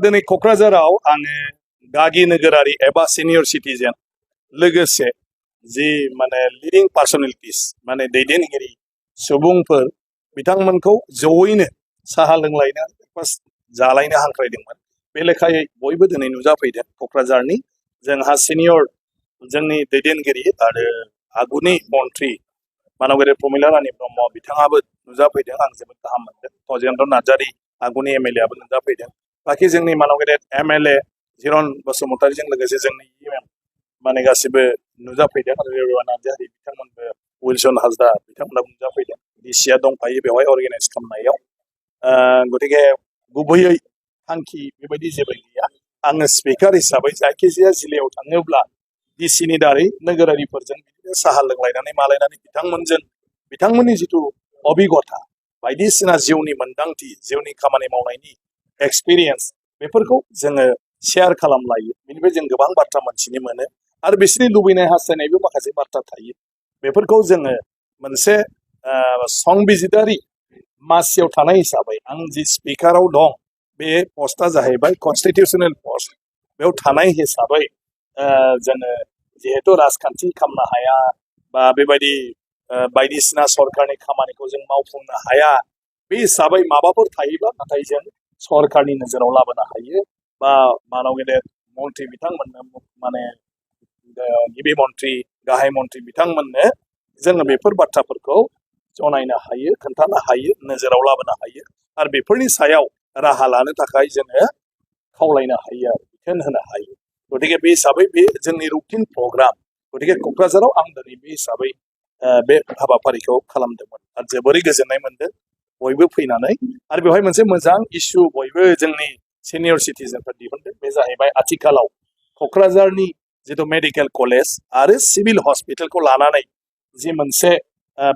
दिनै क'क्राझाराव आङो गागि नोगोरारि एबा सिनियर सिटिजेन लोगोसे जि माने लिडिं पार्सनेलिटिस माने दैदेनगिरि सुबुंफोर बिथांमोनखौ जयैनो साहा लोंलायनो जालायनो हांख्रायदोंमोन। बे लेखायै बयबो दिनै नुजाफैदों क'क्राझारनि जोंहा सिनियर जोंनि दैदेनगिरि आरो आगुनि मन्त्रि मानगेरि प्रमिला रानी ब्रह्म बिथाङाबो नुजाफैदों। आं जोबोद गाहाम मोनदों। गजेन्द्र नार्जारी आगुनि एमएलए आबो नुजाफैदों। बाखि जोंनि मानगेरि एमएलए जिरन बसुमतारीजों लोगोसे जोंनि इएम माने गासिबो नुजाफैदों आरो रेवा नार्जारी बिथांमोनबो विल्सन हाजदा बिथांमोनाबो नुजाफैदों। डिसिआ दंफायो बेवहाय अर्गानाइज खालामनायाव। गतिके गुबैयै थांखि बेबायदि जेबो गैया। आङो स्पिकार हिसाबै जायखिजाया जिल्लायाव थाङोब्ला डिसिनि दारै नोगोरारिफोरजों बिदिनो साहा लोंलायनानै मालायनानै बिथांमोननि जिथु अभिगथा बायदिसिना जिउनि मोन्दांथि जिउनि खामानि मावनायनि एक्सपिरियेन्स बेफोरखौ जोङो शेयार खालामलायो। बेनिफ्राय जों गोबां बाथ्रा मोनथिनो मोनो आरो बिसोरनि लुबैनाय हास्थायनायबो माखासे बाथ्रा थायो। बेफोरखौ जोङो मोनसे संबिजिदारि मासियाव थानाय हिसाबै आं जि स्पिकाराव दं बे पस्टआ जाहैबाय कनस्टिटिउसनेल पस्ट। बेयाव थानाय हिसाबै जोङो जिहेतु राजखान्थि खालामनो हाया बा बेबायदि बायदिसिना सरकारनि खामानिखौ जों मावफुंनो हाया। बे हिसाबै माबाफोर थायोबा नाथाय जों सरकारनि नोजोराव लाबोनो हायो बा मानगेरि मन्त्रि बिथांमोननो माने गिबि मन्त्रि गाहाय मन्त्रि बिथांमोननो जोङो बेफोर बाथ्राफोरखौ जनायनो हायो, खोन्थानो हायो, नोजोराव लाबोनो हायो आरो बेफोरनि सायाव राहा लानो थाखाय जोङो खावलायनो हायो आरो बिथोन होनो हायो। गतिके बे हिसाबै बे जोंनि रुटिन प्रग्राम। गतिके क'क्राझाराव आं दिनै बे हिसाबै बे हाबाफारिखौ खालामदोंमोन आरो जोबोरै गोजोननाय मोनदों बयबो फैनानै। आरो बेवहाय मोनसे मोजां इस्यु बयबो जोंनि सिनियर सिटिजेनफोर दिहुनदों। बे जाहैबाय आथिखालाव क'क्राझारनि जिथु मेडिकेल कलेज आरो सिभिल हस्पिटालखौ लानानै जि मोनसे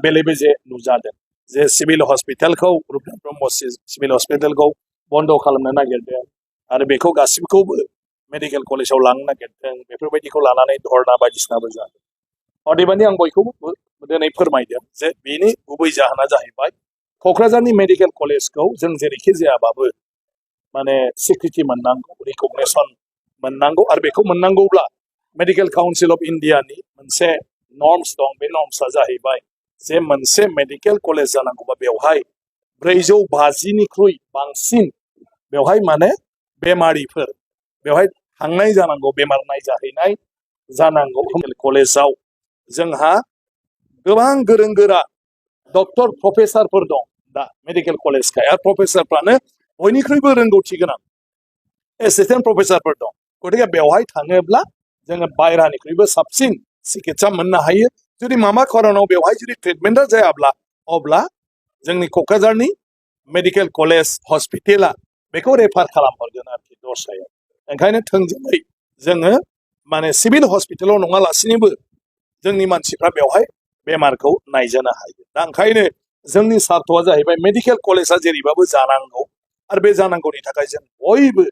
बेले बेजे नुजादों जे सिभिल हस्पिटालखौ रुपनाथ ब्रह्म सिभिल हस्पिटालखौ बन्द खालामनो नागिरदों आरो बेखौ गासिबोखौबो मेडिकेल कलेजाव लांनो नागिरदों। बेफोरबायदिखौ लानानै धरना बायदिसिनाबो जादों। अदेबानि आं बयखौबो दिनै फोरमायदों जे बेनि गुबै जाहोना जाहैबाय क'क्राझारनि मेडिकेल कलेजखौ जों जेरैखि जायाबाबो माने स्वीकृति मोननांगौ, रिकगनेसन मोननांगौ आरो बेखौ मोननांगौब्ला मेडिकेल काउन्सिल अफ इन्डियानि मोनसे नर्म्स दं। बे नर्म्सआ जाहैबाय जे मोनसे मेडिकेल कलेज जानांगौबा बेवहाय 450निख्रुइ बांसिन बेवहाय माने बेमारिफोर बेवहाय थांनाय जानांगौ, बेमार नायजाहैनाय जानांगौ। मेडिकेल कलेजाव जोंहा गोबां गोरों गोरा डक्टर प्रफेसारफोर दं दा मेडिकेल कलेजखाय आरो प्रफेसारफ्रानो बयनिख्रुइबो रोंगौथि गोनां एसिस्टेन्ट प्रफेसारफोर दं। गतिके बेवहाय थाङोब्ला जोङो बायरानिख्रुइबो साबसिन चिकित्सा मोननो हायो। जुदि माबा खारनाव बेवहाय जुदि ट्रिटमेन्टआ जायाब्ला अब्ला जोंनि क'क्राझारनि मेडिकेल कलेज हस्पिटेला बेखौ रेफार खालामहरगोन आरोखि दस्रायाव। ओंखायनो थोंजोङै जोङो माने सिभिल हस्पिटालाव नङालासिनोबो जोंनि मानसिफ्रा बेवहाय बेमारखौ नायजानो हायो। दा ओंखायनो जोंनि सार्थ'आ जाहैबाय मेडिकेल कलेजा जेरैबाबो जानांगौ आरो बे जानांगौनि थाखाय जों बयबो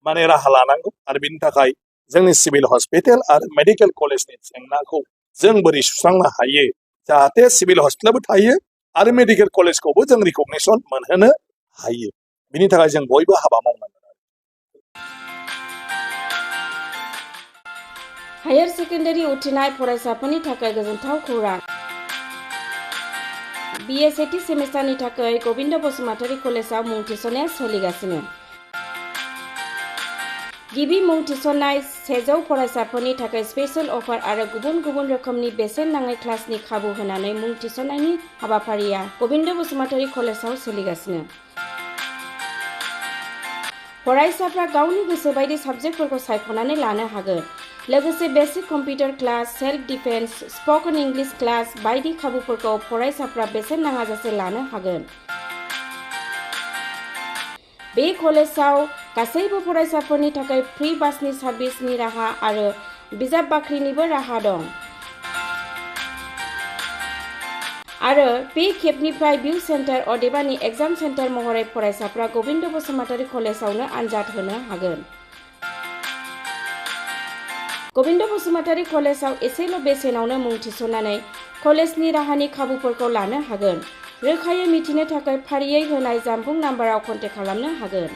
माने राहा लानांगौ आरो बेनि थाखाय जोंनि सिभिल हस्पिटाल आरो मेडिकेल कलेजनि जेंनाखौ जों बोरै सुस्रांनो हायो जाहाथे सिभिल हस्पिटालाबो थायो आरो मेडिकेल कलेजखौबो जों रिकगनेसन मोनहोनो हायो। बिनि थाखाय जों बयबो हाबा मावनांगोन। हायर सेकेन्डारि उथ्रिनाय फरायसाफोरनि थाखाय गोजोनथाव खौरां। BA सेथि सेमिस्टारनि थाखाय गबिन्द बसुमतारी कलेजाव मुं थिसननाया सोलिगासिनो। गिबि मुं थिसननाय 100 फरायसाफोरनि थाखाय स्पेशल अफार आरो गुबुन गुबुन रोखोमनि बेसेन नाङै क्लासनि खाबु होनानै मुं थिसननायनि हाबाफारिया गबिन्द बसुमतारी कलेजाव सोलिगासिनो। फरायसाफ्रा गावनि गोसो बायदि साबजेक्टफोरखौ सायख'नानै लानो हागोन। लोगोसे basic computer class, self defence, spoken English class बायदि खाबुफोरखौ फरायसाफ्रा बेसेन नाङाजासे लानो हागोन। बे कलेजाव गासैबो फरायसाफोरनि थाखाय फ्रि बासनि सार्भिसनि राहा आरो बिजाब बाख्रिनिबो राहा दं। आरो बे खेबनिफ्राय भिउ सेन्टार अदेबानि एग्जाम सेन्टार महरै फरायसाफ्रा गबिन्द बसुमतारी कलेजावनो आनजाद होनो हागोन। गबिन्द बसुमतारी कलेजाव एसेल' बेसेनावनो मुं थिसननानै कलेजनि राहानि खाबुफोरखौ लानो हागोन। रोखायै मिथिनो थाखाय फारियै होनाय जानबुं नाम्बाराव कन्टेक्ट खालामनो हागोन।